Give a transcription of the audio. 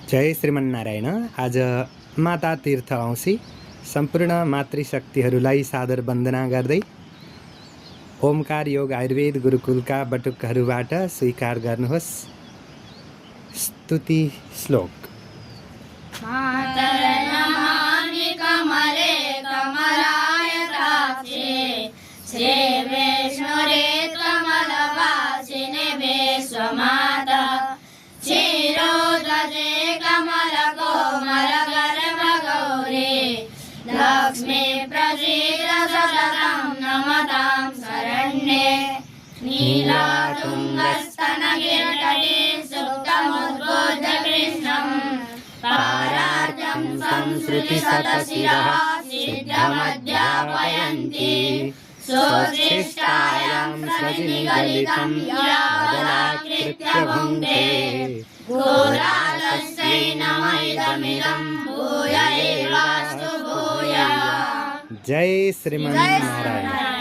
जय श्रीमन्नारायण। आज माता तीर्थ औँसी सम्पूर्ण मातृशक्तिहरूलाई सादर वन्दना गर्दै ओमकार योग आयुर्वेद गुरुकुलका बटुकहरूबाट स्वीकार गर्नुहोस् स्तुति श्लोक। मातरनमामि कमले कमलायताक्षे श्रीविष्णुरे कमलवासिने विश्वमाता क्षीरोदजे कमलकोमलगर्भगौरी लक्ष्मी प्रसीद सततं नमतां शरण्ये नीलातुङ्गस्तनगिरितटे सुप्तमुद्बोध्य कृष्णं पारार्यं संसृतिशतशिरः सिद्धमध्यापयन्ति स्वोच्छिष्टायां सृजनिगलितं यादनाकृत्य भुङ्क्ते घोरालस्यै नमैदमिदं भूय एवास्तु भूयः। जय श्रीमन्नारायण।